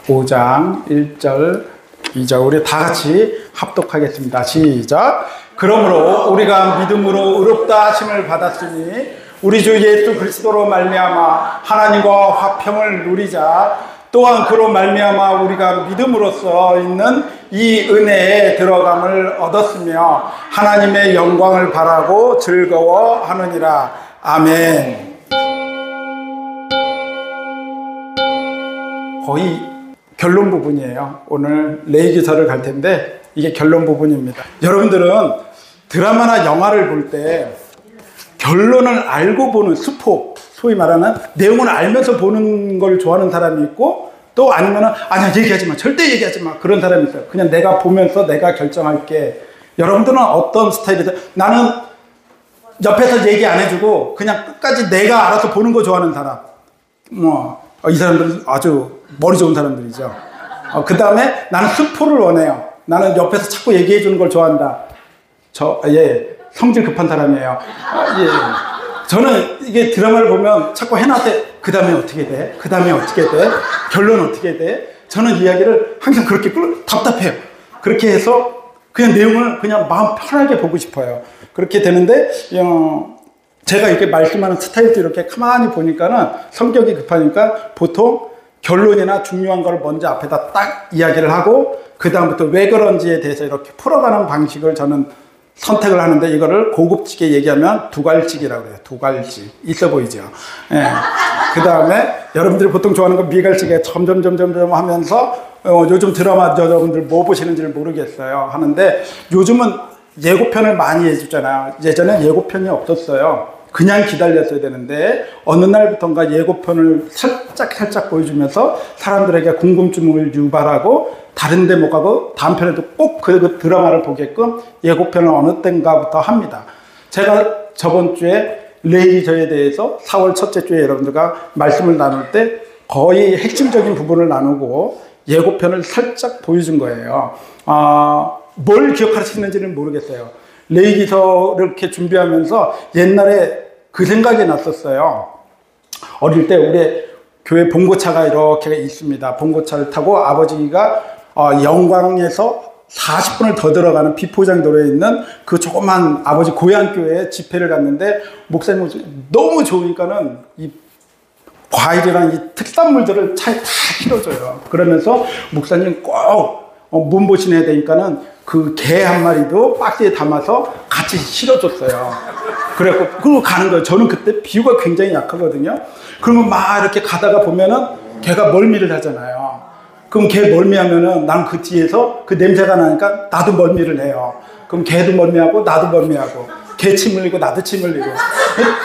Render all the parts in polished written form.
5장 1절 2절 우리 다 같이 합독하겠습니다. 시작. 그러므로 우리가 믿음으로 의롭다 하심을 받았으니 우리 주 예수 그리스도로 말미암아 하나님과 화평을 누리자. 또한 그로 말미암아 우리가 믿음으로써 있는 이 은혜에 들어감을 얻었으며 하나님의 영광을 바라고 즐거워하느니라. 아멘. 거의 결론 부분이에요. 오늘 레위기서를 갈 텐데 이게 결론 부분입니다. 여러분들은 드라마나 영화를 볼 때 결론을 알고 보는 스포, 소위 말하는 내용을 알면서 보는 걸 좋아하는 사람이 있고, 또 아니면은 아니야 얘기하지 마, 절대 얘기하지 마, 그런 사람이 있어요. 그냥 내가 보면서 내가 결정할게. 여러분들은 어떤 스타일이세요? 나는 옆에서 얘기 안 해주고 그냥 끝까지 내가 알아서 보는 거 좋아하는 사람. 이 사람들은 아주 머리 좋은 사람들이죠. 그 다음에 나는 스포를 원해요. 나는 옆에서 자꾸 얘기해 주는 걸 좋아한다. 성질 급한 사람이에요. 저는 이게 드라마를 보면 자꾸 해놨대. 그 다음에 어떻게 돼? 그 다음에 어떻게 돼? 결론 어떻게 돼? 저는 이야기를 항상 그렇게 답답해요. 그렇게 해서 그냥 내용을 그냥 마음 편하게 보고 싶어요. 그렇게 되는데, 제가 이렇게 말씀하는 스타일도 이렇게 가만히 보니까는 성격이 급하니까 보통 결론이나 중요한 걸 먼저 앞에다 딱 이야기를 하고, 그다음부터 왜 그런지에 대해서 이렇게 풀어가는 방식을 저는 선택을 하는데, 이거를 고급지게 얘기하면 두갈cik이라고 해요. 두갈씩. 있어 보이죠? 예. 그 다음에 여러분들이 보통 좋아하는 건 미갈cik에 점점 하면서, 요즘 드라마 여러분들 뭐 보시는지를 모르겠어요. 하는데, 요즘은 예고편을 많이 해주잖아요. 예전에 예고편이 없었어요. 그냥 기다렸어야 되는데 어느 날부턴가 예고편을 살짝 보여주면서 사람들에게 궁금증을 유발하고 다른 데 못 가고 다음 편에도 꼭 그 드라마를 보게끔 예고편을 어느 때인가부터 합니다. 제가 저번 주에 레위기서에 대해서 4월 첫째 주에 여러분들과 말씀을 나눌 때 거의 핵심적인 부분을 나누고 예고편을 살짝 보여준 거예요. 뭘 기억하시는지는 모르겠어요. 레위기서를 이렇게 준비하면서 옛날에 그 생각이 났었어요. 어릴 때 우리 교회 봉고차가 이렇게 있습니다. 봉고차를 타고 아버지가 영광에서 40분을 더 들어가는 비포장도로에 있는 그 조그만 아버지 고향교회에 집회를 갔는데, 목사님 너무 좋으니까는 이 과일이랑 이 특산물들을 차에 다 실어줘요. 그러면서 목사님 꼭 몸보신 해야 되니까는 그 개 한 마리도 박스에 담아서 같이 실어줬어요. 그래갖고 그러고 가는 거예요. 저는 그때 비유가 굉장히 약하거든요. 그러면 막 이렇게 가다가 보면은 개가 멀미를 하잖아요. 그럼 개 멀미하면은 난 그 뒤에서 그 냄새가 나니까 나도 멀미를 해요. 그럼 개도 멀미하고 나도 멀미하고, 개 침 흘리고 나도 침 흘리고.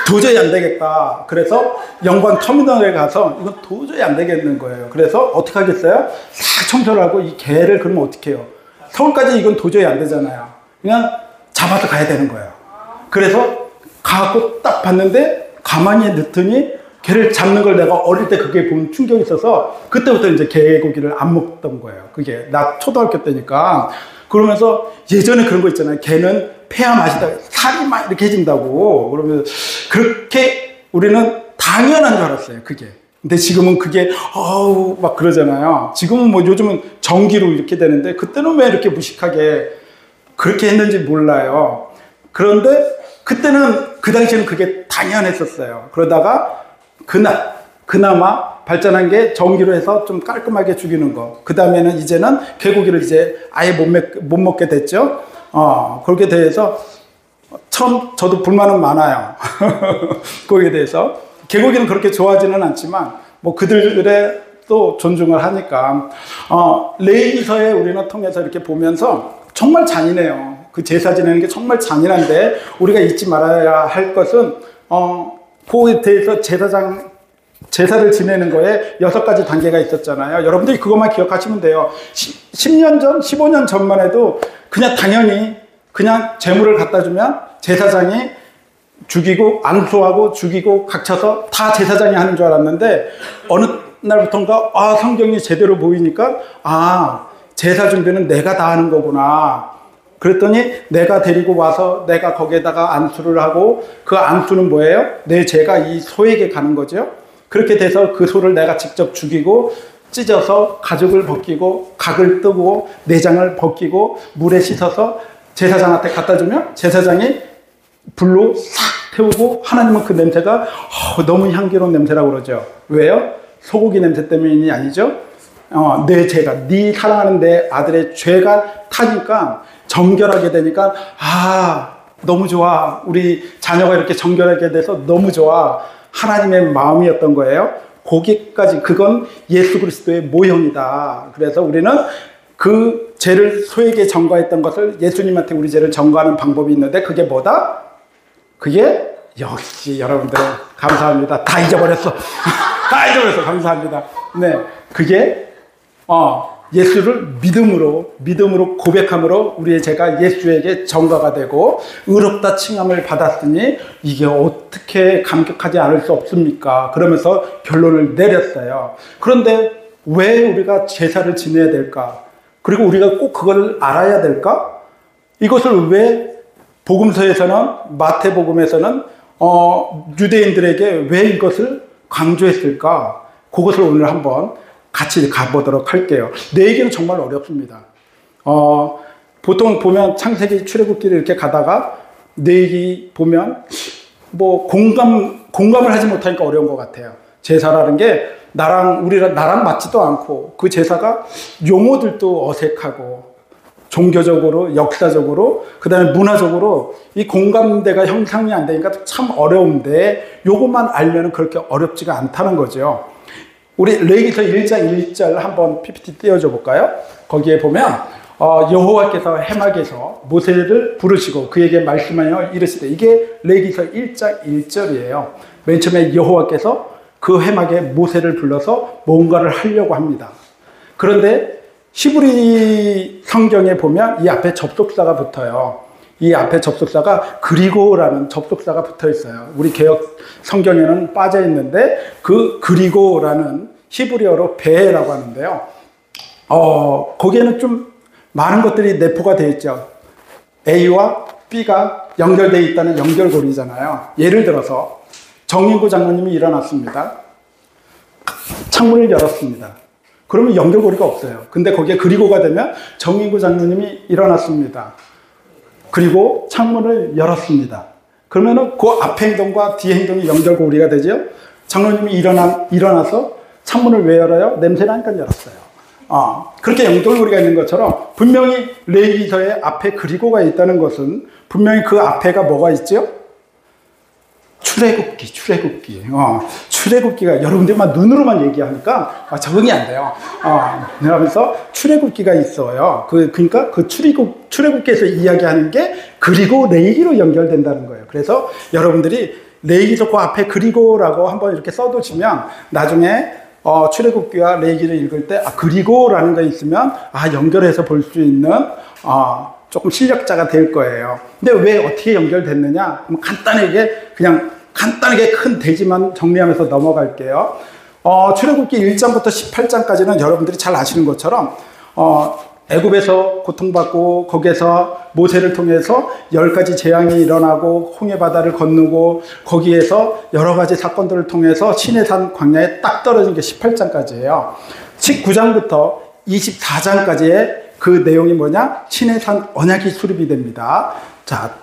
도저히 안 되겠다. 그래서 영광 터미널에 가서 이건 도저히 안 되겠는 거예요. 그래서 어떻게 하겠어요? 싹 청소를 하고 이 개를 그러면 어떻게 해요? 서울까지 이건 도저히 안 되잖아요. 그냥 잡아서 가야 되는 거예요. 그래서 가고 딱 봤는데 가만히 넣더니 개를 잡는 걸 내가 어릴 때 그게 보면 충격이 있어서 그때부터 이제 개고기를 안 먹던 거예요. 그게 나 초등학교 때니까. 그러면서 예전에 그런 거 있잖아요. 개는 폐하 마시다 살이 막 이렇게 해진다고. 그러면 그렇게 우리는 당연한 줄 알았어요. 그게. 근데 지금은 그게 막 그러잖아요. 지금은 뭐 요즘은 전기로 이렇게 되는데 그때는 왜 이렇게 무식하게 그렇게 했는지 몰라요. 그런데 그때는 그 당시에는 그게 당연했었어요. 그러다가 그나마 발전한 게 전기로 해서 좀 깔끔하게 죽이는 거. 그 다음에는 이제는 개고기를 이제 아예 못 먹게 됐죠. 그렇게 돼서 처음 저도 불만은 많아요. 거기에 대해서. 개고기는 그렇게 좋아하지는 않지만 뭐 그들의 또 존중을 하니까. 레위기서에 우리는 통해서 이렇게 보면서 정말 잔인해요. 그 제사 지내는 게 정말 잔인한데 우리가 잊지 말아야 할 것은 그거에 대해서 제사를 지내는 거에 6가지 단계가 있었잖아요. 여러분들이 그것만 기억하시면 돼요. 10년 전, 15년 전만 해도 그냥 당연히 그냥 제물을 갖다 주면 제사장이 죽이고 안수하고 죽이고 각쳐서 다 제사장이 하는 줄 알았는데, 어느 날부턴가 성경이 제대로 보이니까 제사 준비는 내가 다 하는 거구나. 그랬더니 내가 데리고 와서 내가 거기에다가 안수를 하고, 그 안수는 뭐예요? 내 죄가 이 소에게 가는 거죠. 그렇게 돼서 그 소를 내가 직접 죽이고 찢어서 가죽을 벗기고 각을 뜨고 내장을 벗기고 물에 씻어서 제사장한테 갖다 주면 제사장이 불로 싹 태우고 하나님은 그 냄새가 너무 향기로운 냄새라고 그러죠. 왜요? 소고기 냄새 때문이 아니죠. 내 죄가, 네 사랑하는 내 아들의 죄가 타니까 정결하게 되니까 너무 좋아. 우리 자녀가 이렇게 정결하게 돼서 너무 좋아. 하나님의 마음이었던 거예요. 거기까지 그건 예수 그리스도의 모형이다. 그래서 우리는 그 죄를 소에게 전가했던 것을 예수님한테 우리 죄를 전가하는 방법이 있는데 그게 뭐다? 그게 역시 여러분들 감사합니다. 다 잊어버렸어. 다 잊어버렸어. 감사합니다. 네, 그게 예수를 믿음으로 고백함으로 우리의 죄가 예수에게 전가가 되고 의롭다 칭함을 받았으니 이게 어떻게 감격하지 않을 수 없습니까? 그러면서 결론을 내렸어요. 그런데 왜 우리가 제사를 지내야 될까? 그리고 우리가 꼭 그걸 알아야 될까? 이것을 왜 복음서에서는, 마태복음에서는 유대인들에게 왜 이것을 강조했을까? 그것을 오늘 한번 같이 가보도록 할게요. 내 얘기는 정말 어렵습니다. 보통 보면 창세기 출애굽기를 이렇게 가다가 내 얘기 보면 뭐 공감을 하지 못하니까 어려운 것 같아요. 제사라는 게 나랑 맞지도 않고 그 제사가 용어들도 어색하고 종교적으로, 역사적으로, 그 다음에 문화적으로 이 공감대가 형성이 안 되니까 참 어려운데 요것만 알면 그렇게 어렵지가 않다는 거죠. 우리 레위기서 1장 1절 한번 PPT 띄워줘 볼까요? 거기에 보면 여호와께서 해막에서 모세를 부르시고 그에게 말씀하여 이르시되, 이게 레위기서 1장 1절이에요. 맨 처음에 여호와께서 그 해막에 모세를 불러서 뭔가를 하려고 합니다. 그런데 히브리 성경에 보면 이 앞에 접속사가 붙어요. 이 앞에 접속사가 그리고라는 접속사가 붙어 있어요. 우리 개역 성경에는 빠져 있는데 그 그리고라는 히브리어로 베라고 하는데요. 거기에는 좀 많은 것들이 내포가 되어 있죠. A와 B가 연결되어 있다는 연결고리잖아요. 예를 들어서 정인구 장로님이 일어났습니다. 창문을 열었습니다. 그러면 연결고리가 없어요. 근데 거기에 그리고가 되면 정인구 장로님이 일어났습니다. 그리고 창문을 열었습니다. 그러면은 그 앞 행동과 뒤 행동이 연결고리가 되죠. 장로님이 일어나서 창문을 왜 열어요? 냄새 나니까 열었어요. 그렇게 연결고리가 있는 것처럼 분명히 레위기서의 앞에 그리고가 있다는 것은 분명히 그 앞에가 뭐가 있죠? 출애굽기. 출애굽기가 여러분들만 눈으로만 얘기하니까 적응이 안 돼요. 그러면서 출애굽기가 있어요. 그러니까 그 출애굽기에서 이야기하는 게 그리고 레위기로 연결된다는 거예요. 그래서 여러분들이 레위기서 그 앞에 그리고라고 한번 이렇게 써두시면 나중에 출애굽기와 레위기를 읽을 때 그리고라는 거 있으면 연결해서 볼 수 있는 조금 실력자가 될 거예요. 근데 왜 어떻게 연결됐느냐? 간단하게 큰 대지만 정리하면서 넘어갈게요. 출애굽기 1장부터 18장까지는 여러분들이 잘 아시는 것처럼 애굽에서 고통받고 거기에서 모세를 통해서 10가지 재앙이 일어나고 홍해바다를 건너고 거기에서 여러 가지 사건들을 통해서 시내산 광야에 딱 떨어진 게 18장까지예요. 19장부터 24장까지의 그 내용이 뭐냐? 시내산 언약이 수립이 됩니다. 자,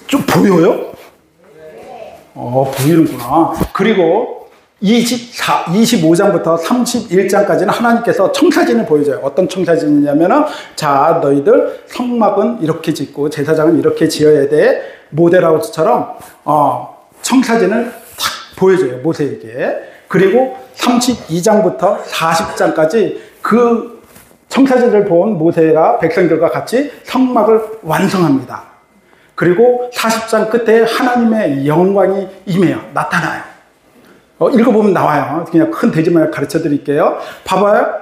좀 보여요? 보이는구나. 그리고 25장부터 31장까지는 하나님께서 청사진을 보여줘요. 어떤 청사진이냐면은, 자, 너희들 성막은 이렇게 짓고 제사장은 이렇게 지어야 돼. 모델하우스처럼, 청사진을 탁 보여줘요. 모세에게. 그리고 32장부터 40장까지 그 청사진을 본 모세가 백성들과 같이 성막을 완성합니다. 그리고 40장 끝에 하나님의 영광이 임해요. 나타나요. 읽어보면 나와요. 그냥 큰 대지만 가르쳐 드릴게요. 봐봐요.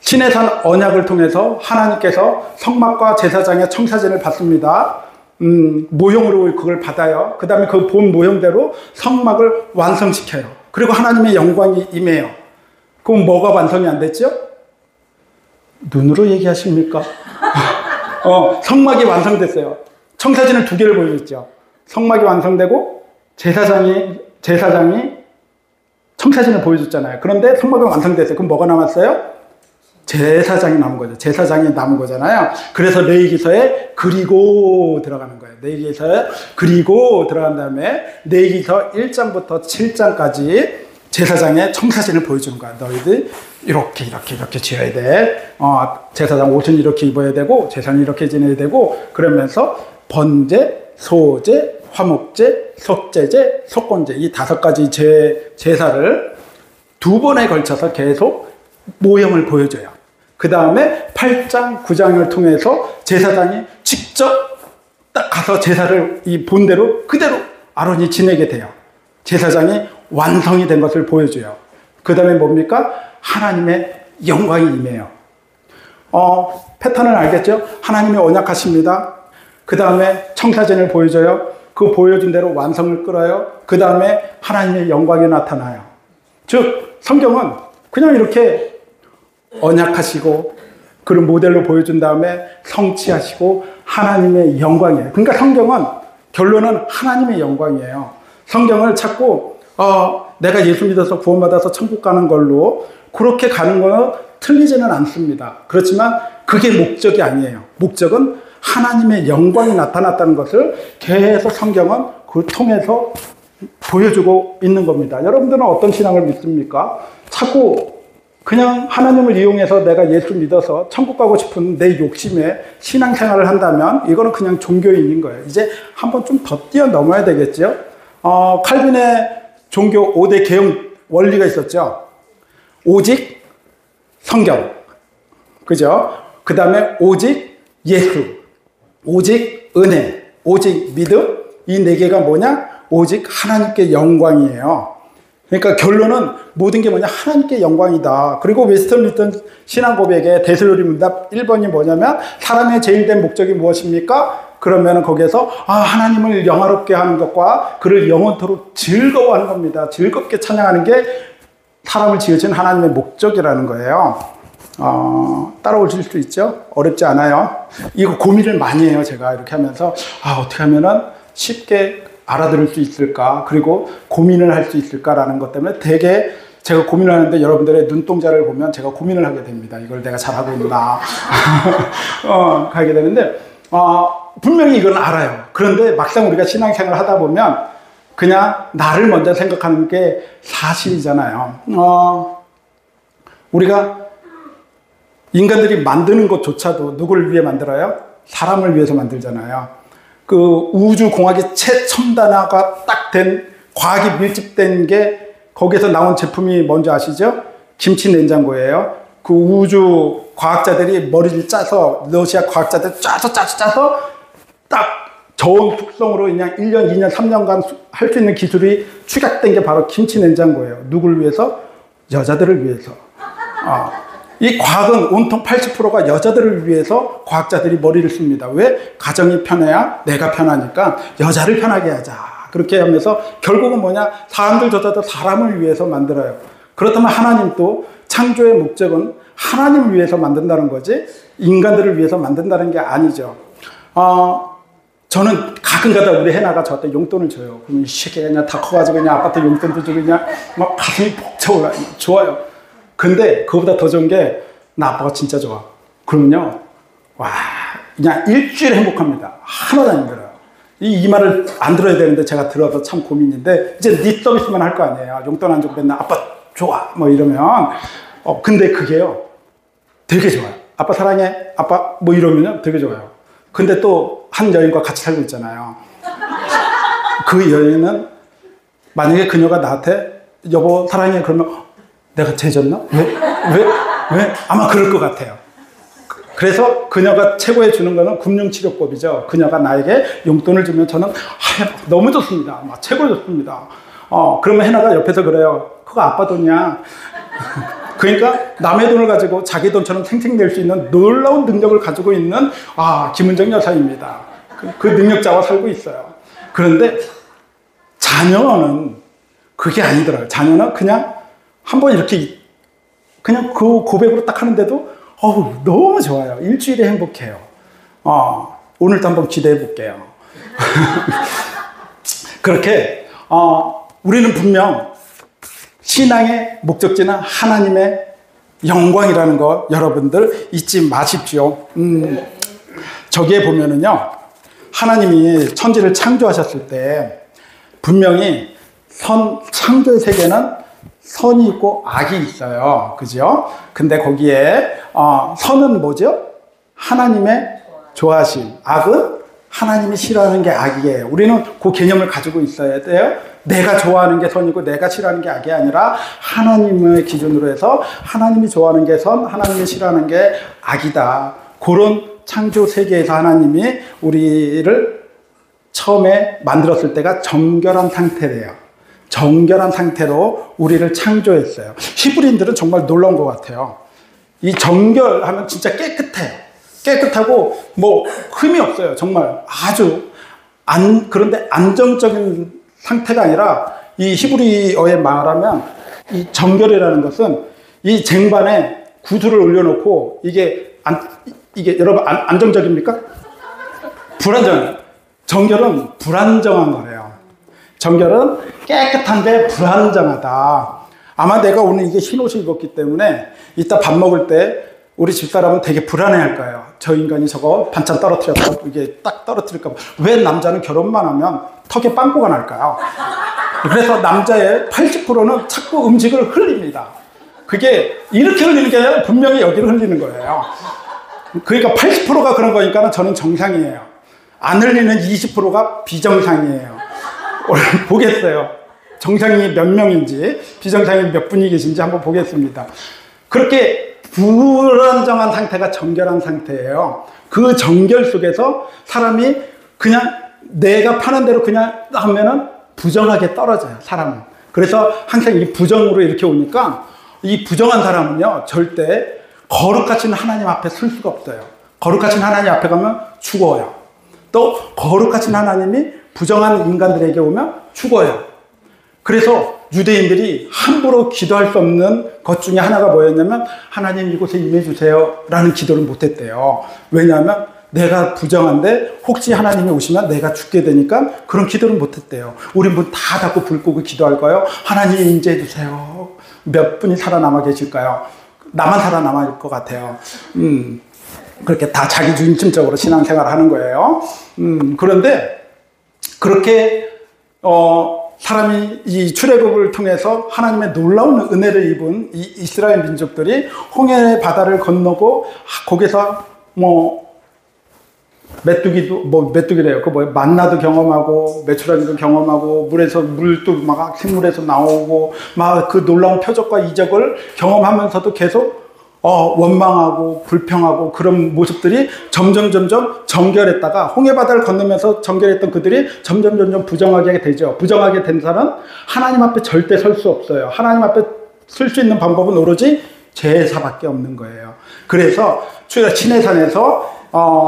시내산 언약을 통해서 하나님께서 성막과 제사장의 청사진을 받습니다. 모형으로 그걸 받아요. 그 다음에 그 본 모형대로 성막을 완성시켜요. 그리고 하나님의 영광이 임해요. 그럼 뭐가 완성이 안 됐죠? 눈으로 얘기하십니까? 성막이 완성됐어요. 청사진을 2개를 보여줬죠. 성막이 완성되고 제사장이 청사진을 보여줬잖아요. 그런데 성막이 완성됐어요. 그럼 뭐가 남았어요? 제사장이 남은 거죠. 제사장이 남은 거잖아요. 그래서 레위기서에 그리고 들어가는 거예요. 레위기서에 그리고 들어간 다음에 레위기서 1장부터 7장까지 제사장의 청사진을 보여주는 거야. 너희들 이렇게 지어야 돼. 제사장 옷은 이렇게 입어야 되고 제사는 이렇게 지내야 되고 그러면서 번제, 소제, 화목제, 속제제, 속건제 이 5가지 제사를 2번에 걸쳐서 계속 모형을 보여줘요. 그 다음에 8장, 9장을 통해서 제사장이 직접 딱 가서 제사를 이 본대로 그대로 아론이 지내게 돼요. 제사장이 완성이 된 것을 보여줘요. 그 다음에 뭡니까? 하나님의 영광이 임해요. 패턴을 알겠죠? 하나님이 언약하십니다. 그 다음에 청사진을 보여줘요. 그 보여준 대로 완성을 끌어요. 그 다음에 하나님의 영광이 나타나요. 즉 성경은 그냥 이렇게 언약하시고 그런 모델로 보여준 다음에 성취하시고 하나님의 영광이에요. 그러니까 성경은 결론은 하나님의 영광이에요. 성경을 찾고 내가 예수 믿어서 구원받아서 천국 가는 걸로 그렇게 가는 건 틀리지는 않습니다. 그렇지만 그게 목적이 아니에요. 목적은 하나님의 영광이 나타났다는 것을 계속 성경은 그걸 통해서 보여주고 있는 겁니다. 여러분들은 어떤 신앙을 믿습니까? 자꾸 그냥 하나님을 이용해서 내가 예수 믿어서 천국 가고 싶은 내 욕심에 신앙생활을 한다면 이거는 그냥 종교인인 거예요. 이제 한번 좀 더 뛰어넘어야 되겠죠. 칼빈의 종교 5대 개혁 원리가 있었죠. 오직 성경, 그죠? 그 다음에 오직 예수, 오직 은혜, 오직 믿음, 이 4개가 뭐냐? 오직 하나님께 영광이에요. 그러니까 결론은 모든 게 뭐냐? 하나님께 영광이다. 그리고 웨스턴리턴 신앙 고백의 대소요리 문답 1번이 뭐냐면 사람의 제일 된 목적이 무엇입니까? 그러면 거기에서 하나님을 영화롭게 하는 것과 그를 영원토록 즐거워하는 겁니다. 즐겁게 찬양하는 게 사람을 지으신 하나님의 목적이라는 거예요. 따라오실 수 있죠? 어렵지 않아요. 이거 고민을 많이 해요. 제가 이렇게 하면서 어떻게 하면은 쉽게 알아들을 수 있을까? 그리고 고민을 할 수 있을까라는 것 때문에 되게 제가 고민을 하는데 여러분들의 눈동자를 보면 제가 고민을 하게 됩니다. 이걸 내가 잘하고 있나? 하게 되는데 분명히 이건 알아요. 그런데 막상 우리가 신앙생활을 하다 보면 그냥 나를 먼저 생각하는 게 사실이잖아요. 우리가 인간들이 만드는 것조차도 누구를 위해 만들어요? 사람을 위해서 만들잖아요. 그 우주공학의 최첨단화가 딱 된 과학이 밀집된 게 거기서 나온 제품이 뭔지 아시죠? 김치 냉장고예요. 그 우주 과학자들이 머리를 짜서 러시아 과학자들 짜서 딱 저온 숙성으로 그냥 1년, 2년, 3년간 할 수 있는 기술이 축약된 게 바로 김치 냉장고예요. 누굴 위해서? 여자들을 위해서. 이 과학은 온통 80%가 여자들을 위해서 과학자들이 머리를 씁니다. 왜? 가정이 편해야 내가 편하니까 여자를 편하게 하자. 그렇게 하면서 결국은 뭐냐? 사람들조차도 사람을 위해서 만들어요. 그렇다면 하나님도 창조의 목적은 하나님을 위해서 만든다는 거지 인간들을 위해서 만든다는 게 아니죠. 저는 가끔가다 우리 해나가 저한테 용돈을 줘요. 그럼 이 새끼가 그냥 다 커가지고 그냥 아파트 용돈도 주고 그냥 막 가슴이 벅차올라. 좋아요. 근데 그거보다 더 좋은 게 나 아빠가 진짜 좋아. 그러면요, 그냥 일주일에 행복합니다. 하나도 안 힘들어요. 이 말을 안 들어야 되는데 제가 들어도 참 고민인데 이제 네 서비스만 할 거 아니에요. 용돈 안 주고 맨날 아빠 좋아 뭐 이러면 근데 그게요 되게 좋아요. 아빠 사랑해 아빠 뭐 이러면요 되게 좋아요. 근데 또 한 여인과 같이 살고 있잖아요. 그 여인은 만약에 그녀가 나한테 여보 사랑해 그러면 내가 죄졌나? 왜? 아마 그럴 것 같아요. 그래서 그녀가 최고에 주는 거는 금융치료법이죠. 그녀가 나에게 용돈을 주면 저는 너무 좋습니다. 최고로 좋습니다. 그러면 해나가 옆에서 그래요. 그거 아빠 돈이야. 그러니까 남의 돈을 가지고 자기 돈처럼 생생낼 수 있는 놀라운 능력을 가지고 있는 김은정 여사입니다. 그 능력자와 살고 있어요. 그런데 자녀는 그게 아니더라고요. 자녀는 그냥 한번 이렇게 그냥 그 고백으로 딱 하는데도 너무 좋아요. 일주일에 행복해요. 오늘도 한번 기대해 볼게요. 그렇게 우리는 분명 신앙의 목적지는 하나님의 영광이라는 거 여러분들 잊지 마십시오. 저기에 보면은요, 하나님이 천지를 창조하셨을 때 분명히 창조의 세계는 선이 있고 악이 있어요. 그죠? 근데 거기에 선은 뭐죠? 하나님의 좋아하심. 악은 하나님이 싫어하는 게 악이에요. 우리는 그 개념을 가지고 있어야 돼요. 내가 좋아하는 게 선이고 내가 싫어하는 게 악이 아니라 하나님의 기준으로 해서 하나님이 좋아하는 게 선, 하나님이 싫어하는 게 악이다. 그런 창조 세계에서 하나님이 우리를 처음에 만들었을 때가 정결한 상태래요. 정결한 상태로 우리를 창조했어요. 히브리인들은 정말 놀라운 것 같아요. 이 정결하면 진짜 깨끗해요. 깨끗하고 뭐 흠이 없어요. 정말 아주 그런데 안정적인 상태가 아니라 이 히브리어에 말하면 이 정결이라는 것은 이 쟁반에 구두를 올려놓고 이게 여러분 안정적입니까? 불안정. 정결은 불안정한 거래요. 정결은 깨끗한데 불안정하다. 아마 내가 오늘 이게 흰 옷을 입었기 때문에 이따 밥 먹을 때 우리 집사람은 되게 불안해할 거예요. 저 인간이 저거 반찬 떨어뜨렸다. 이게 딱 떨어뜨릴까 봐. 왜 남자는 결혼만 하면 턱에 빵꾸가 날까요? 그래서 남자의 80%는 자꾸 음식을 흘립니다. 그게 이렇게 흘리는 게 아니라 분명히 여기를 흘리는 거예요. 그러니까 80%가 그런 거니까 저는 정상이에요. 안 흘리는 20%가 비정상이에요. 오늘 보겠어요. 정상이 몇 명인지, 비정상이 몇 분이 계신지 한번 보겠습니다. 그렇게 불안정한 상태가 정결한 상태예요. 그 정결 속에서 사람이 그냥 내가 파는 대로 그냥 하면은 부정하게 떨어져요, 사람은. 그래서 항상 이 부정으로 이렇게 오니까 이 부정한 사람은요, 절대 거룩하신 하나님 앞에 설 수가 없어요. 거룩하신 하나님 앞에 가면 죽어요. 또 거룩하신 하나님이 부정한 인간들에게 오면 죽어요. 그래서 유대인들이 함부로 기도할 수 없는 것 중에 하나가 뭐였냐면 하나님 이곳에 임해 주세요 라는 기도를 못했대요. 왜냐하면 내가 부정한데 혹시 하나님이 오시면 내가 죽게 되니까 그런 기도를 못했대요. 우리 문 다 닫고 불 끄고 기도할까요? 하나님 임재해 주세요. 몇 분이 살아남아 계실까요? 나만 살아남을 것 같아요. 그렇게 다 자기중심적으로 신앙생활을 하는 거예요. 그런데 그렇게 사람이 이 출애굽을 통해서 하나님의 놀라운 은혜를 입은 이 이스라엘 민족들이 홍해 바다를 건너고 거기서 메뚜기래요. 만나도 경험하고 메추라기도 경험하고 물도 막 생물에서 나오고 막 그 놀라운 표적과 이적을 경험하면서도 계속 원망하고 불평하고 그런 모습들이 점점 정결했다가 홍해바다를 건너면서 정결했던 그들이 점점 부정하게 되죠. 부정하게 된 사람은 하나님 앞에 절대 설 수 없어요. 하나님 앞에 설 수 있는 방법은 오로지 제사밖에 없는 거예요. 그래서 시내산에서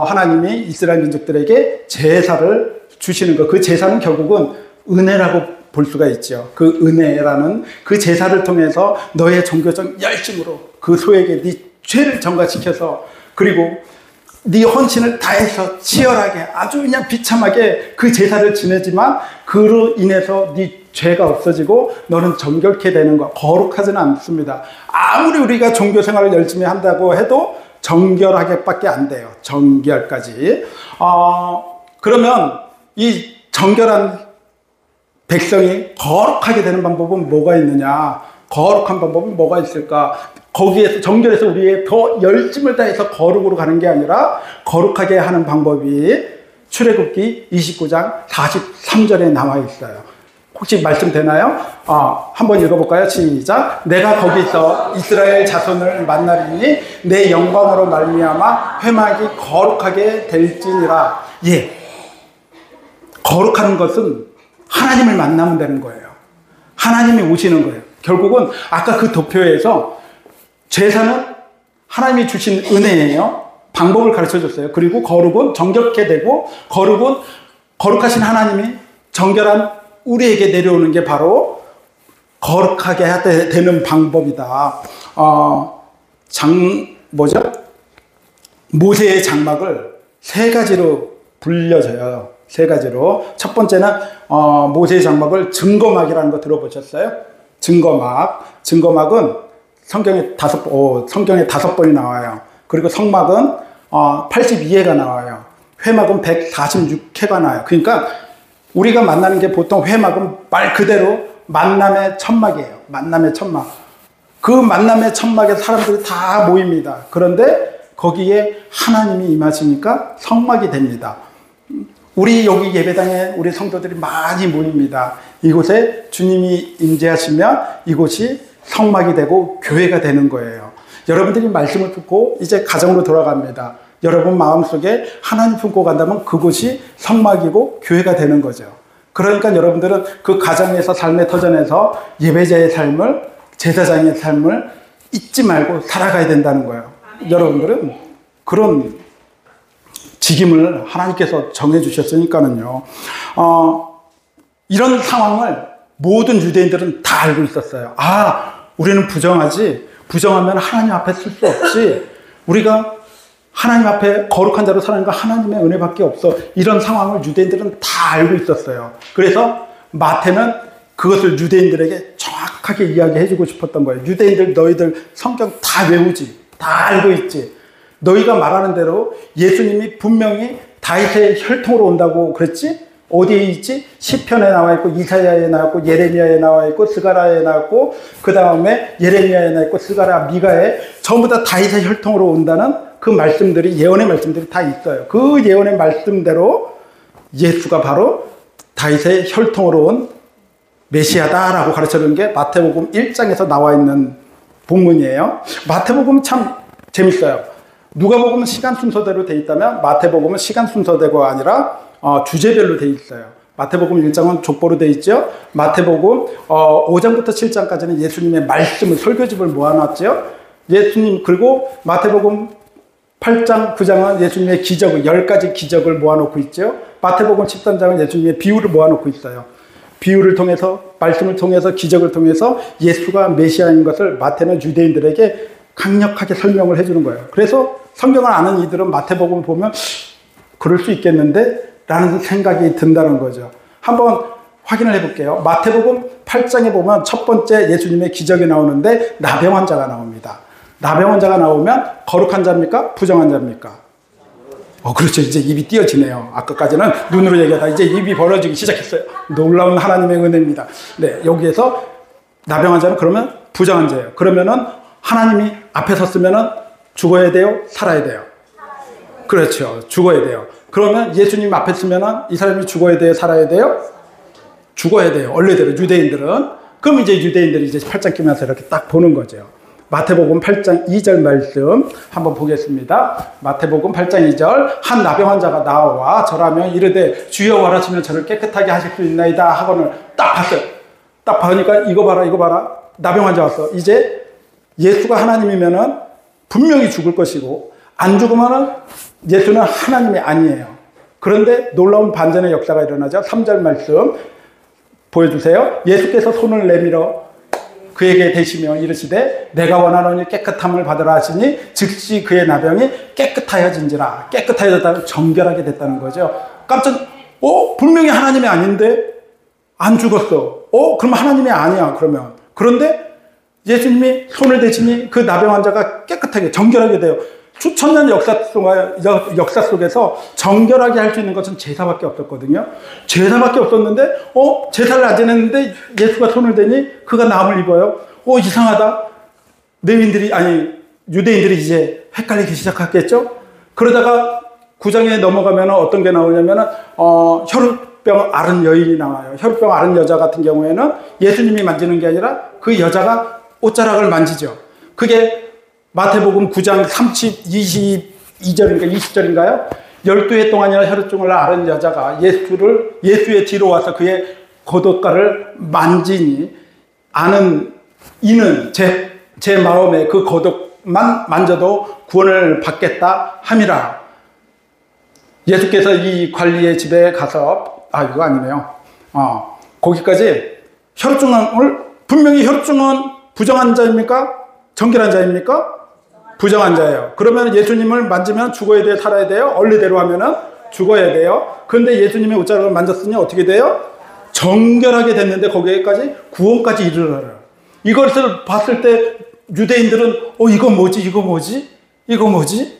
하나님이 이스라엘 민족들에게 제사를 주시는 거. 그 제사는 결국은 은혜라고 볼 수가 있죠. 그 은혜라는 그 제사를 통해서 너의 종교적 열심으로 그 소에게 네 죄를 전가시켜서 그리고 네 헌신을 다해서 치열하게 아주 그냥 비참하게 그 제사를 지내지만 그로 인해서 네 죄가 없어지고 너는 정결케 되는 거. 거룩하지는 않습니다. 아무리 우리가 종교 생활을 열심히 한다고 해도 정결하게밖에 안 돼요. 정결까지. 그러면 이 정결한 백성이 거룩하게 되는 방법은 뭐가 있느냐? 거룩한 방법은 뭐가 있을까? 거기에서 정결해서 우리의 더 열심을 다해서 거룩으로 가는 게 아니라 거룩하게 하는 방법이 출애굽기 29장 43절에 나와 있어요. 혹시 말씀되나요? 한번 읽어볼까요? 시작. 내가 거기서 이스라엘 자손을 만나리니 내 영광으로 말미암아 회막이 거룩하게 될지니라. 예, 거룩한 것은 하나님을 만나면 되는 거예요. 하나님이 오시는 거예요. 결국은 아까 그 도표에서 제사는 하나님이 주신 은혜예요. 방법을 가르쳐줬어요. 그리고 거룩은 정결케 되고 거룩하신 하나님이 정결한 우리에게 내려오는 게 바로 거룩하게 되는 방법이다. 모세의 장막을 세 가지로 불려져요. 세 가지로. 첫 번째는 모세의 장막을 증거막이라는 거 들어보셨어요? 증거막은 성경에 성경에 5번이 나와요. 그리고 성막은 82회가 나와요. 회막은 146회가 나와요. 그러니까 우리가 만나는 게 보통 회막은 말 그대로 만남의 천막이에요. 만남의 천막. 그 만남의 천막에 사람들이 다 모입니다. 그런데 거기에 하나님이 임하시니까 성막이 됩니다. 우리 여기 예배당에 우리 성도들이 많이 모입니다. 이곳에 주님이 임재하시면 이곳이 성막이 되고 교회가 되는 거예요. 여러분들이 말씀을 듣고 이제 가정으로 돌아갑니다. 여러분 마음속에 하나님 품고 간다면 그곳이 성막이고 교회가 되는 거죠. 그러니까 여러분들은 그 가정에서 삶의 터전에서 예배자의 삶을, 제사장의 삶을 잊지 말고 살아가야 된다는 거예요. 여러분들은 그런 직임을 하나님께서 정해주셨으니까는요. 이런 상황을 모든 유대인들은 다 알고 있었어요. 우리는 부정하지. 부정하면 하나님 앞에 쓸 수 없지. 우리가 하나님 앞에 거룩한 자로 사는 하나님의 은혜밖에 없어. 이런 상황을 유대인들은 다 알고 있었어요. 그래서 마태는 그것을 유대인들에게 정확하게 이야기해주고 싶었던 거예요. 유대인들 너희들 성경 다 외우지. 다 알고 있지. 너희가 말하는 대로 예수님이 분명히 다윗의 혈통으로 온다고 그랬지? 어디에 있지? 시편에 나와 있고, 이사야에 나와 있고, 예레미야에 나와 있고, 스가랴에 나왔고, 그 다음에 예레미야에 나와 있고, 스가랴, 미가에 전부 다 다윗의 혈통으로 온다는 그 말씀들이, 예언의 말씀들이 다 있어요. 그 예언의 말씀대로 예수가 바로 다윗의 혈통으로 온 메시아다라고 가르쳐주는 게 마태복음 1장에서 나와 있는 본문이에요. 마태복음 참 재밌어요. 누가복음은 시간 순서대로 돼 있다면 마태복음은 시간 순서대가 아니라 주제별로 돼 있어요. 마태복음 1장은 족보로 돼 있죠. 마태복음 5장부터 7장까지는 예수님의 말씀을, 설교집을 모아놨죠. 예수님, 그리고 마태복음 8장, 9장은 예수님의 기적을, 10가지 기적을 모아놓고 있죠. 마태복음 13장은 예수님의 비유를 모아놓고 있어요. 비유를 통해서, 말씀을 통해서, 기적을 통해서 예수가 메시아인 것을 마태는 유대인들에게 강력하게 설명을 해주는 거예요. 그래서 성경을 아는 이들은 마태복음을 보면 그럴 수 있겠는데? 라는 생각이 든다는 거죠. 한번 확인을 해볼게요. 마태복음 8장에 보면 첫 번째 예수님의 기적이 나오는데 나병 환자가 나옵니다. 나병 환자가 나오면 거룩한 자입니까? 부정한 자입니까? 그렇죠. 이제 입이 띄어지네요. 아까까지는 눈으로 얘기하다 이제 입이 벌어지기 시작했어요. 놀라운 하나님의 은혜입니다. 네, 여기에서 나병 환자는 그러면 부정한 자예요. 그러면은 하나님이 앞에 섰으면은 죽어야 돼요? 살아야 돼요? 그렇죠. 죽어야 돼요. 그러면 예수님 앞에 서면은 이 사람이 죽어야 돼요? 살아야 돼요? 죽어야 돼요. 원래대로 유대인들은. 그럼 이제 유대인들이 이제 8장 끼면서 이렇게 딱 보는 거죠. 마태복음 8장 2절 말씀 한번 보겠습니다. 마태복음 8장 2절. 한 나병 환자가 나와 절하며 이르되 주여 원하시면 저를 깨끗하게 하실 수 있나이다 하고는 딱 봤어요. 딱 보니까 이거 봐라, 이거 봐라. 나병 환자 왔어. 이제 예수가 하나님이면은 분명히 죽을 것이고 안 죽으면은 예수는 하나님이 아니에요. 그런데 놀라운 반전의 역사가 일어나죠. 3절 말씀 보여주세요. 예수께서 손을 내밀어 그에게 대시며 이르시되 내가 원하노니 깨끗함을 받으라 하시니 즉시 그의 나병이 깨끗하여진지라. 깨끗하여졌다는 정결하게 됐다는 거죠. 분명히 하나님이 아닌데 안 죽었어. 그럼 하나님이 아니야. 그런데 예수님이 손을 대시니 그 나병 환자가 깨끗하게 정결하게 돼요. 수천 년 역사 속에서 정결하게 할 수 있는 것은 제사밖에 없었거든요. 제사밖에 없었는데 제사를 안 지냈는데 예수가 손을 대니 그가 나음을 입어요. 이상하다. 유대인들이 이제 헷갈리기 시작했겠죠. 그러다가 9장에 넘어가면 어떤 게 나오냐면 혈우병 앓은 여인이 나와요. 혈우병 앓은 여자 같은 경우에는 예수님이 만지는 게 아니라 그 여자가 옷자락을 만지죠. 그게 마태복음 9장 22절인가 20절인가요? 12해 동안이나 혈우증을 앓은 여자가 예수의 뒤로 와서 그의 겉옷가를 만지니 이는 제 마음에 그 겉옷만 만져도 구원을 받겠다 함이라. 예수께서 이 관리의 집에 가서 이거 아니네요. 거기까지 분명히 혈우증은 부정한 자입니까? 정결한 자입니까? 부정한 자예요. 그러면 예수님을 만지면 죽어야 돼요? 살아야 돼요? 원리대로 하면은 죽어야 돼요. 그런데 예수님의 옷자락을 만졌으니 어떻게 돼요? 정결하게 됐는데 거기에까지 구원까지 이르러요. 이것을 봤을 때 유대인들은 이거 뭐지? 이거 뭐지? 이거 뭐지?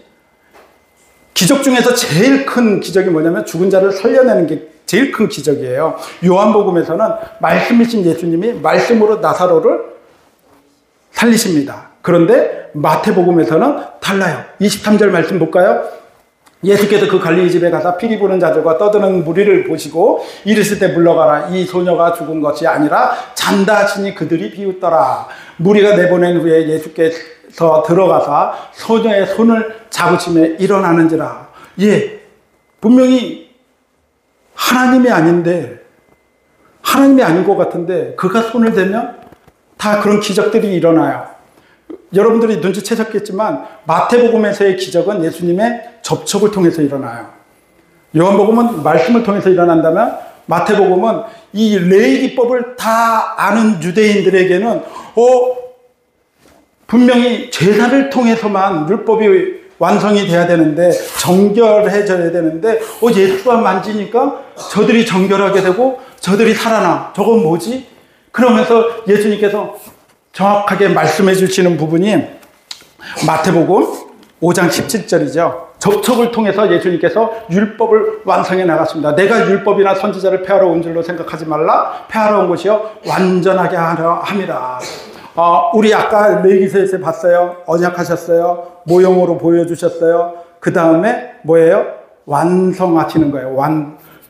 기적 중에서 제일 큰 기적이 뭐냐면 죽은 자를 살려내는 게 제일 큰 기적이에요. 요한복음에서는 말씀이신 예수님이 말씀으로 나사로를 살리십니다. 그런데 마태복음에서는 달라요. 23절 말씀 볼까요? 예수께서 그 갈릴리 집에 가서 피리 부는 자들과 떠드는 무리를 보시고 이르실 때 물러가라. 이 소녀가 죽은 것이 아니라 잔다 하시니 그들이 비웃더라. 무리가 내보낸 후에 예수께서 들어가서 소녀의 손을 잡으시며 일어나는지라. 예, 분명히 하나님이 아닌데, 하나님이 아닌 것 같은데 그가 손을 대면 다 그런 기적들이 일어나요. 여러분들이 눈치채셨겠지만 마태복음에서의 기적은 예수님의 접촉을 통해서 일어나요. 요한복음은 말씀을 통해서 일어난다면 마태복음은 이 레위기법을 다 아는 유대인들에게는 분명히 제사를 통해서만 율법이 완성이 돼야 되는데, 정결해져야 되는데 예수가 만지니까 저들이 정결하게 되고 저들이 살아나. 저건 뭐지? 그러면서 예수님께서 정확하게 말씀해 주시는 부분이 마태복음 5장 17절이죠. 접촉을 통해서 예수님께서 율법을 완성해 나갔습니다. 내가 율법이나 선지자를 폐하러 온 줄로 생각하지 말라. 폐하러 온 것이요 완전하게 하려 함이라. 우리 아까 레위기서에서 봤어요. 언약하셨어요. 모형으로 보여주셨어요. 그 다음에 뭐예요? 완성하시는 거예요.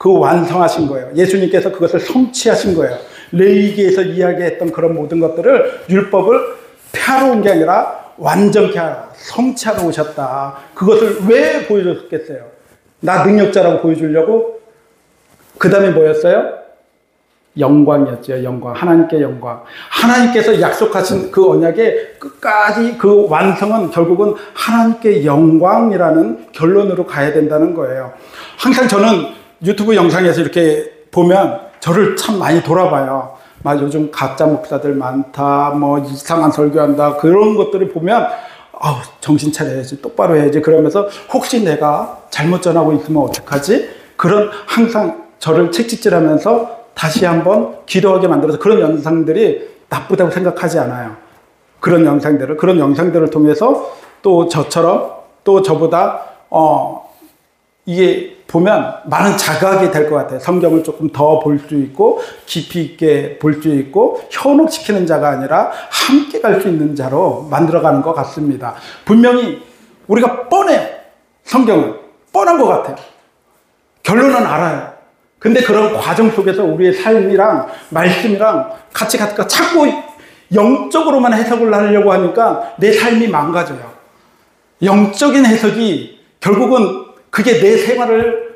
완성하신 거예요. 예수님께서 그것을 성취하신 거예요. 레위기에서 이야기했던 그런 모든 것들을 율법을 폐하러 온 게 아니라 완전케 하라, 성취하러 오셨다. 그것을 왜 보여줬겠어요? 나 능력자라고 보여주려고? 그 다음에 뭐였어요? 영광이었죠. 영광. 하나님께 영광. 하나님께서 약속하신 그 언약의 끝까지 그 완성은 결국은 하나님께 영광이라는 결론으로 가야 된다는 거예요. 항상 저는 유튜브 영상에서 이렇게 보면 저를 참 많이 돌아봐요. 막 요즘 가짜 목사들 많다, 뭐 이상한 설교한다, 그런 것들을 보면 정신 차려야지, 똑바로 해야지, 그러면서 혹시 내가 잘못 전하고 있으면 어떡하지? 그런 항상 저를 채찍질하면서 다시 한번 기도하게 만들어서, 그런 영상들이 나쁘다고 생각하지 않아요. 그런 영상들을 통해서 또 저처럼 또 저보다 이게 보면 많은 자각이 될 것 같아요. 성경을 조금 더 볼 수 있고 깊이 있게 볼 수 있고 현혹시키는 자가 아니라 함께 갈 수 있는 자로 만들어가는 것 같습니다. 분명히 우리가 뻔해요. 성경은 뻔한 것 같아요. 결론은 알아요. 근데 그런 과정 속에서 우리의 삶이랑 말씀이랑 같이 자꾸 영적으로만 해석을 하려고 하니까 내 삶이 망가져요. 영적인 해석이 결국은 그게 내 생활을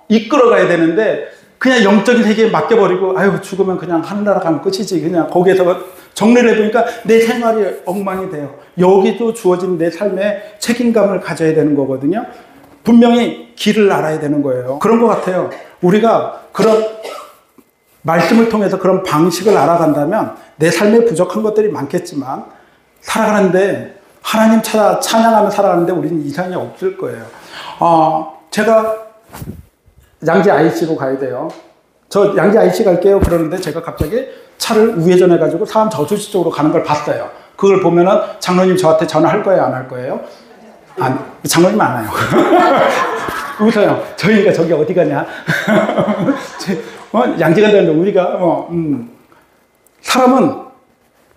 이끌어가야 되는데 그냥 영적인 세계에 맡겨버리고 죽으면 그냥 하늘나라 가면 끝이지, 그냥 거기에서 정리를 해보니까 내 생활이 엉망이 돼요. 여기도 주어진 내 삶의 책임감을 가져야 되는 거거든요. 분명히 길을 알아야 되는 거예요. 그런 것 같아요. 우리가 그런 말씀을 통해서 그런 방식을 알아간다면 내 삶에 부족한 것들이 많겠지만 살아가는데, 하나님 찬양하며 살아가는데 우리는 이상이 없을 거예요. 제가 양지 IC로 가야 돼요. 저 양지 IC 갈게요. 그러는데 제가 갑자기 차를 우회전해가지고 사람 저수지 쪽으로 가는 걸 봤어요. 그걸 보면은 장로님 저한테 전화할 거예요? 안 할 거예요? 장로님 안 와요. 웃어요. 저희가 저기 어디 가냐? 양지 간다는데 우리가 사람은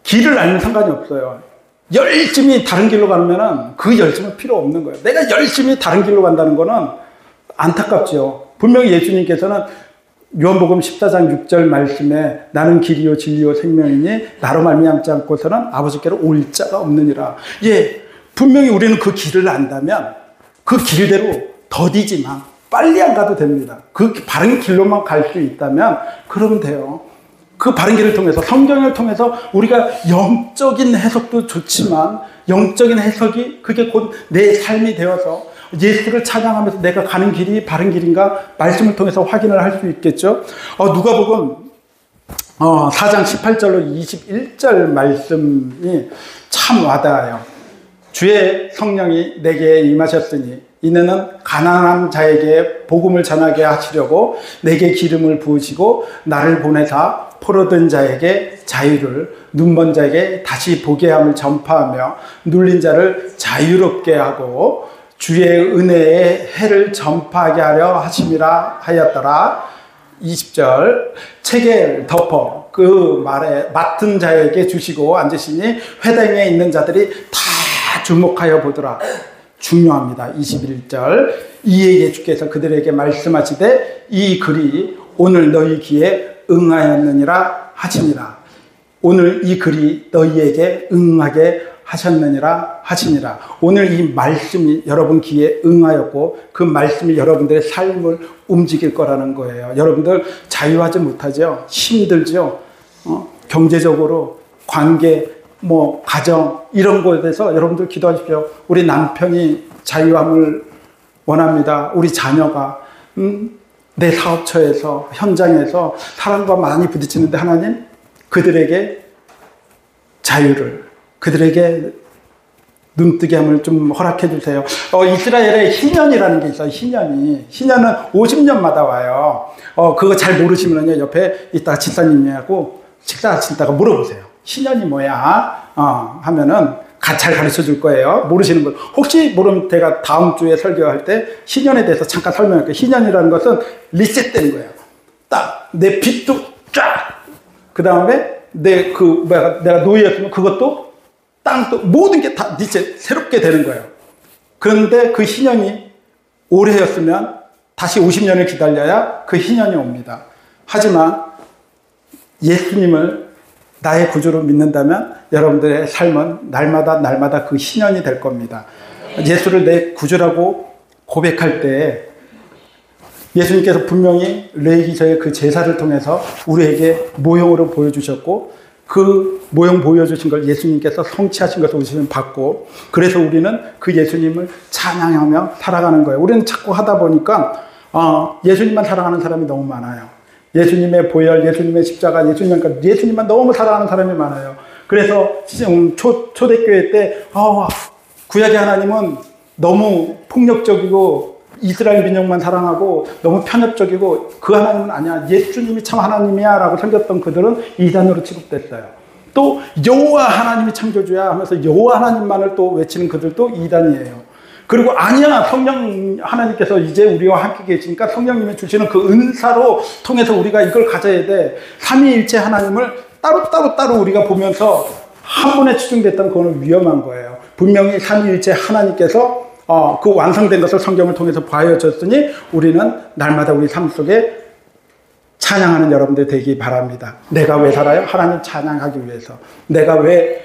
길을 알면 상관이 없어요. 열심히 다른 길로 가면은 그 열심은 필요 없는 거예요. 내가 열심히 다른 길로 간다는 거는 안타깝죠. 분명히 예수님께서는 요한복음 14장 6절 말씀에 나는 길이요 진리요 생명이니 나로 말미암지 않고서는 아버지께로 올 자가 없느니라. 예, 분명히 우리는 그 길을 안다면 그 길대로 더디지만 빨리 안 가도 됩니다. 그 바른 길로만 갈 수 있다면 그러면 돼요. 그 바른 길을 통해서, 성경을 통해서 우리가 영적인 해석도 좋지만 영적인 해석이 그게 곧 내 삶이 되어서 예수를 찬양하면서 내가 가는 길이 바른 길인가 말씀을 통해서 확인을 할 수 있겠죠. 누가복음 4장 18절로 21절 말씀이 참 와닿아요. 주의 성령이 내게 임하셨으니 이는 가난한 자에게 복음을 전하게 하시려고 내게 기름을 부으시고 나를 보내사 포로된 자에게 자유를, 눈먼 자에게 다시 보게 함을 전파하며 눌린 자를 자유롭게 하고 주의 은혜의 해를 전파하게 하려 하심이라 하였더라. 20절, 책을 덮어 그 말에 맡은 자에게 주시고 앉으시니 회당에 있는 자들이 다 주목하여 보더라. 중요합니다. 21절, 이에 주께서 그들에게 말씀하시되 이 글이 오늘 너희 귀에 응하였느니라 하시니라. 오늘 이 글이 너희에게 응하게 하셨느니라 하시니라. 오늘 이 말씀이 여러분 귀에 응하였고 그 말씀이 여러분들의 삶을 움직일 거라는 거예요. 여러분들 자유하지 못하죠? 힘들죠? 경제적으로, 관계, 가정 이런 거에 대해서 여러분들 기도하십시오. 우리 남편이 자유함을 원합니다. 우리 자녀가 내 사업처에서, 현장에서 사람과 많이 부딪히는데 하나님 그들에게 자유를, 그들에게 눈뜨게함을 좀 허락해 주세요. 이스라엘에 희년이라는 게 있어요. 희년은 50년마다 와요. 그거 잘 모르시면요, 옆에 이따가 집사님하고 식사하시다가 물어보세요. 희년이 뭐야? 하면은 잘 가르쳐 줄 거예요. 모르시는 분. 혹시 모르면 제가 다음 주에 설교할 때 희년에 대해서 잠깐 설명할게요. 희년이라는 것은 리셋되는 거예요. 딱 내 빚도 쫙. 그 다음에 내가 노예였으면 그것도 땅도 모든 게 다 리셋 새롭게 되는 거예요. 그런데 그 희년이 올해였으면 다시 50년을 기다려야 그 희년이 옵니다. 하지만 예수님을 나의 구주로 믿는다면 여러분들의 삶은 날마다 그 희년이 될 겁니다. 예수를 내 구주라고 고백할 때 예수님께서 분명히 레위기서의 그 제사를 통해서 우리에게 모형으로 보여주셨고 그 모형 보여주신 걸 예수님께서 성취하신 것을 우리는 받고 그래서 우리는 그 예수님을 찬양하며 살아가는 거예요. 우리는 자꾸 하다 보니까 예수님만 사랑하는 사람이 너무 많아요. 예수님의 보혈, 예수님의 십자가, 예수님만 너무 사랑하는 사람이 많아요. 그래서 초대교회 때 구약의 하나님은 너무 폭력적이고 이스라엘 민족만 사랑하고 너무 편협적이고 그 하나님은 아니야. 예수님이 참 하나님이야 라고 섬겼던 그들은 이단으로 취급됐어요. 또 여호와 하나님이 창조주야 하면서 여호와 하나님만을 또 외치는 그들도 이단이에요. 그리고 아니야, 성령 하나님께서 이제 우리와 함께 계시니까 성령님이 주시는 그 은사로 통해서 우리가 이걸 가져야 돼. 삼위일체 하나님을 따로 우리가 보면서 한 분에 치중됐다면 그거는 위험한 거예요. 분명히 삼위일체 하나님께서 그 완성된 것을 성경을 통해서 보여줬으니 우리는 날마다 우리 삶 속에 찬양하는 여러분들 되기 바랍니다. 내가 왜 살아요? 하나님 찬양하기 위해서. 내가 왜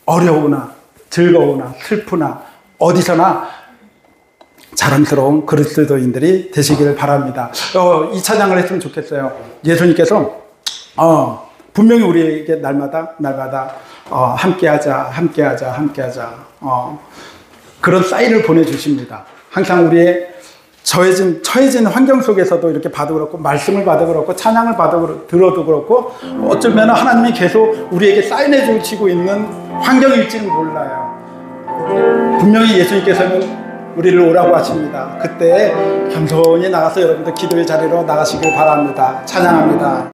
어려우나 즐거우나 슬프나 어디서나 자랑스러운 그리스도인들이 되시기를 바랍니다. 이 찬양을 했으면 좋겠어요. 예수님께서 분명히 우리에게 날마다 함께하자 그런 사인을 보내주십니다. 항상 우리의 처해진 환경 속에서도 이렇게 봐도 그렇고 말씀을 봐도 그렇고 찬양을 봐도 들어도 그렇고 어쩌면 하나님이 계속 우리에게 사인해 주시고 있는 환경일지는 몰라요. 분명히 예수님께서는 우리를 오라고 하십니다. 그때 겸손히 나가서 여러분들 기도의 자리로 나가시길 바랍니다. 찬양합니다.